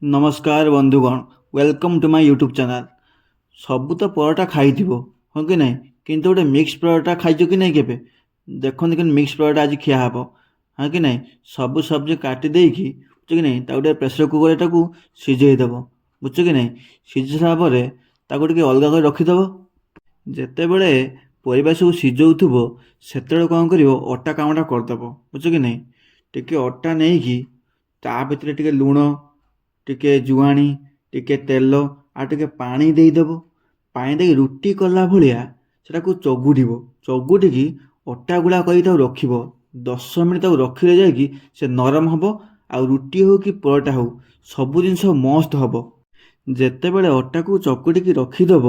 नमस्कार बंधुगण, welcome to my YouTube channel. सबू तो परोटा खाई हाँ कि नहीं, किंतु गोटे मिक्स परोटा खाइछ कि नहीं केबे? देखो कि मिक्स परोटा आज खिया हब हाँ कि नहीं। सबू सब्जी काटी देकी बुझ कि नहीं गोटे प्रेसर कुकर टाकू सिझेदेव बुझ कि नहीं। सिझी सारा पर अलग कर रखिदेव। ଯେତେବେଳେ ପରିବା ସବୁ ସିଝଉଥିବ ସେତେବେଳେ କ'ଣ କରିବ, ଅଟା କାମଟା କରିଦେବ ବୁଝଛ କି ନାହିଁ। ଟିକେ ଅଟା ନେଇକି ତା ଭିତରେ ଟିକେ ଲୁଣ, ଟିକେ ଜୁଆଣି, ଟିକେ ତେଲ ଆଉ ଟିକେ ପାଣି ଦେଇଦେବ। ପାଣି ଦେଇକି ରୁଟି କଲା ଭଳିଆ ସେଟାକୁ ଚଗୁଡ଼ିବ। ଚଗୁଡ଼ିକି ଅଟା ଗୁଳା କରିକି ତାକୁ ରଖିବ। 10 ମିନିଟ୍ ତାକୁ ରଖିଲେ ଯାଇକି ସେ ନରମ ହେବ। ଆଉ ରୁଟି ହେଉ କି ପରଟା ହେଉ ସବୁ ଜିନିଷ ମସ୍ତ ହେବ। ଯେତେବେଳେ ଅଟାକୁ ଚକୁଟିକି ରଖିଦେବ,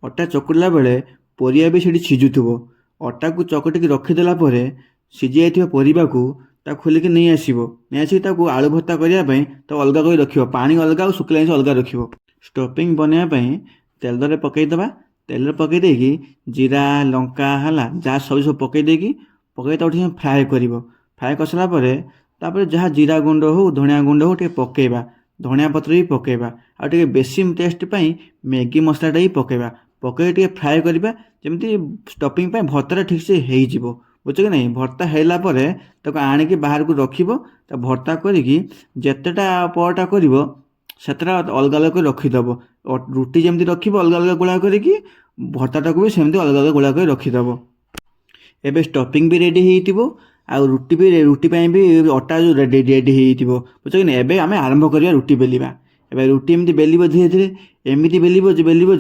ଅଟା ଚକୁଡ଼ିଲା ବେଳେ ପରିବା ବି ସେଠି ସିଝୁଥିବ। ଅଟାକୁ ଚକଟିକି ରଖିଦେଲା ପରେ ସିଝି ଯାଇଥିବା ପରିବାକୁ ତାକୁ ଖୋଲିକି ନେଇ ଆସିକି ତାକୁ ଆଳୁ ଭର୍ତ୍ତା କରିବା ପାଇଁ ତାକୁ ଅଲଗା କରି ରଖିବ। ପାଣି ଅଲଗା ଆଉ ଶୁଖିଲା ଜିନିଷ ଅଲଗା ରଖିବ। ଷ୍ଟଫିଂ ବନେଇବା ପାଇଁ ତେଲରେ ପକାଇଦେବା। ତେଲରେ ପକାଇ ଦେଇକି ଜିରା, ଲଙ୍କା ହେଲା ଯାହା ସବୁ ପକାଇ ଦେଇକି ତାକୁ ଟିକେ ଫ୍ରାଏ କରିବ। ଫ୍ରାଏ କରିସାରିଲା ପରେ ତାପରେ ଯାହା ଜିରା ଗୁଣ୍ଡ ହେଉ, ଧଣିଆ ଗୁଣ୍ଡ ହେଉ ଟିକେ ପକାଇବା। ଧଣିଆ ପତ୍ର ବି ପକାଇବା। ଆଉ ଟିକେ ବେଶୀ ଟେଷ୍ଟ ପାଇଁ ମ୍ୟାଗି ମସଲାଟା ବି ପକାଇବା। ପକାଇକି ଟିକେ ଫ୍ରାଏ କରିବା ଯେମିତି ଷ୍ଟଫିଂ ପାଇଁ ଭର୍ତ୍ତାଟା ଠିକ୍ସେ ହେଇଯିବ ବୁଝଛ କି ନାହିଁ। ଭର୍ତ୍ତା ହେଲା ପରେ ତାକୁ ଆଣିକି ବାହାରକୁ ରଖିବ। ତାକୁ ଭର୍ତ୍ତା କରିକି ଯେତେଟା ପରଟା କରିବ ସେତେଟା ଅଲଗା ଅଲଗା କରି ରଖିଦେବ। ରୁଟି ଯେମିତି ରଖିବ ଅଲଗା ଅଲଗା ଗୁଳା କରିକି, ଭର୍ତ୍ତାଟାକୁ ବି ସେମିତି ଅଲଗା ଅଲଗା ଗୁଳା କରି ରଖିଦେବ। ଏବେ ଷ୍ଟଫିଂ ବି ରେଡ଼ି ହେଇଥିବ ଆଉ ରୁଟି ପାଇଁ ବି ଅଟା ଯେଉଁ ରେଡ଼ି ହେଇଥିବ ବୁଝଛ କି ନାହିଁ। ଏବେ ଆମେ ଆରମ୍ଭ କରିବା ରୁଟି ବେଲିବା। ଏବେ ରୁଟି ଏମିତି ବେଲିବ ଧୀରେ ଧୀରେ, ଏମିତି ବେଲିବ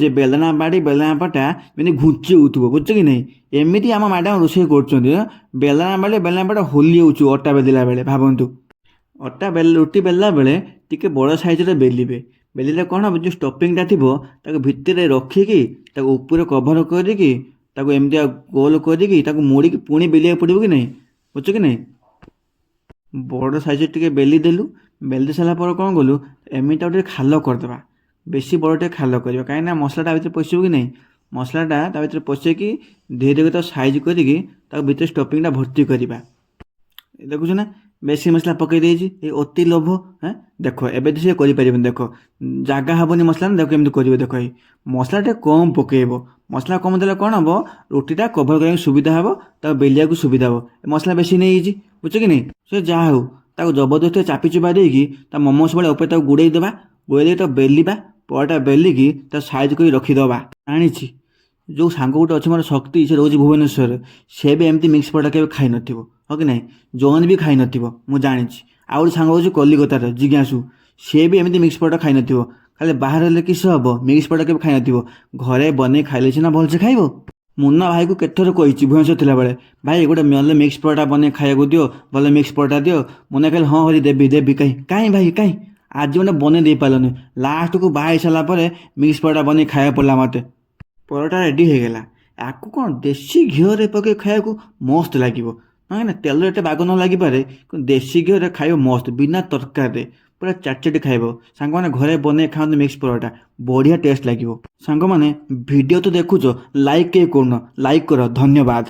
ଯେ ବେଲଣା ପାଟା ଏମିତି ଘୁଞ୍ଚି ହେଉଥିବ ବୁଝଛ କି ନାହିଁ। ଏମିତି ଆମ ମ୍ୟାଡ଼ାମ୍ ରୋଷେଇ କରୁଛନ୍ତି। ବେଲଣା ପାଟା ହୋଲି ହେଉଛୁ ଅଟା ବେଲିଲା ବେଳେ। ଭାବନ୍ତୁ ରୁଟି ବେଲିଲା ବେଳେ ଟିକେ ବଡ଼ ସାଇଜ୍ରେ ବେଲିବେ। ବେଲିଲେ କ'ଣ ହେବ, ଯେଉଁ ଷ୍ଟଫିଂଟା ଥିବ ତାକୁ ଭିତରେ ରଖିକି ତାକୁ ଉପରେ କଭର କରିକି ତାକୁ ଏମିତିଆ ଗୋଲ କରିକି ତାକୁ ମୋଡ଼ିକି ପୁଣି ବେଲିବାକୁ ପଡ଼ିବ କି ନାହିଁ ବୁଝଛ କି ନାହିଁ। ବଡ଼ ସାଇଜ୍ରେ ଟିକେ ବେଲି ଦେଲୁ। ବେଲି ଦେଇ ସାରିଲା ପରେ କ'ଣ କଲୁ, ଏମିତି ଆଉ ଟିକେ ଖାଲ କରିଦେବା। ବେଶୀ ବଡ଼ ଟିକେ ଖାଲ କରିବା, କାହିଁକିନା ମସଲାଟା ଭିତରେ ପଶିବ କି ନାହିଁ। ମସଲାଟା ତା ଭିତରେ ପଶିକି ଧୀରେ ଧୀରେ ତାକୁ ସାଇଜ୍ କରିକି ତାକୁ ଭିତରେ ଷ୍ଟଫିଂଟା ଭର୍ତ୍ତି କରିବା। ଦେଖୁଛ ନା, ବେଶୀ ମସଲା ପକାଇ ଦେଇଛି। ଏ ଅତି ଲୋଭ। ଦେଖ ଏବେ ସେ କରିପାରିବନି। ଦେଖ ଜାଗା ହେବନି ମସଲା। ଦେଖ ଏମିତି କରିବ। ଦେଖ ଏଇ ମସଲା ଟିକେ କମ୍ ପକାଇବ। ମସଲା କମ୍ ଦେଲେ କ'ଣ ହେବ, ରୁଟିଟା କଭର କରିବାକୁ ସୁବିଧା ହେବ, ତାକୁ ବେଲିବାକୁ ସୁବିଧା ହେବ। ମସଲା ବେଶୀ ନେଇଯାଇଛି ବୁଝଛ କି ନାହିଁ। ସେ ଯାହା ହେଉ ତାକୁ ଜବରଦସ୍ତି ଚାପି ଚୁପା ଦେଇକି ତା ମୋମୋସ୍ ଭଳିଆ ଉପରେ ତାକୁ ଗୁଡ଼େଇ ଦେବା। ଗୁଡ଼େଇ ଦେଇକି ତାକୁ ବେଲିବା। ପରଟା ବେଲିକି ତାକୁ ସାଇଜ୍ କରି ରଖିଦେବା। ଆଣିଛି ଯେଉଁ ସାଙ୍ଗ ଗୋଟେ ଅଛି ମୋର ଶକ୍ତି, ସେ ରହୁଛି ଭୁବନେଶ୍ୱରରେ। ସେ ବି ଏମିତି ମିକ୍ସ ପରଟା କେବେ ଖାଇନଥିବ ହଁ କି ନାହିଁ। ଜୋନ୍ ବି ଖାଇନଥିବ ମୁଁ ଜାଣିଛି। ଆଉ ଗୋଟେ ସାଙ୍ଗ ହେଉଛି କଲିକତାର ଜିଜ୍ଞାସୁ, ସିଏ ବି ଏମିତି ମିକ୍ସ ପରଟା ଖାଇନଥିବ। ଖାଲି ବାହାରେ ହେଲେ କିସ ହେବ, ମିକ୍ସ ପରଟା କେବେ ଖାଇନଥିବ। ଘରେ ବନେଇ ଖାଇଲେ ସିନା ଭଲସେ ଖାଇବ। ମୁନା ଭାଇକୁ କେତେଥର କହିଛି ଭୁବନେଶ୍ୱର ଥିଲାବେଳେ, ଭାଇ ଗୋଟେ ନହେଲେ ମିକ୍ସ ପରଟା ବନେଇ ଖାଇବାକୁ ଦିଅ, ଭଲ ମିକ୍ସ ପରଟା ଦିଅ। ମୁନା କହିଲେ ହଁ ହରି ଦେବି। କାହିଁ ଭାଇ କାହିଁ ଆଜି ଗୋଟେ ବନେଇ ଦେଇପାରିଲନି। ଲାଷ୍ଟକୁ ବାହା ହେଇସାରିଲା ପରେ ମିକ୍ସ ପରଟା ବନେଇ ଖାଇବାକୁ ପଡ଼ିଲା ମୋତେ। ପରଟା ରେଡ଼ି ହେଇଗଲା। ଆକୁ କ'ଣ ଦେଶୀ ଘିଅରେ ପକାଇ ଖାଇବାକୁ ମସ୍ତ ଲାଗିବ। କାହିଁକି ନା ତେଲରେ ଏତେ ବାଗ ନ ଲାଗିପାରେ, କିନ୍ତୁ ଦେଶୀ ଘିଅରେ ଖାଇବ ମସ୍ତ, ବିନା ତରକାରୀରେ ପୁରା ଚାଟି ଖାଇବ। ସାଙ୍ଗମାନେ ଘରେ ବନେଇ ଖାଆନ୍ତୁ ମିକ୍ସ ପରଟା, ବଢ଼ିଆ ଟେଷ୍ଟ ଲାଗିବ। ସାଙ୍ଗମାନେ ଭିଡ଼ିଓ ତ ଦେଖୁଛ, ଲାଇକ୍ କେହି କରୁନ, ଲାଇକ୍ କର। ଧନ୍ୟବାଦ।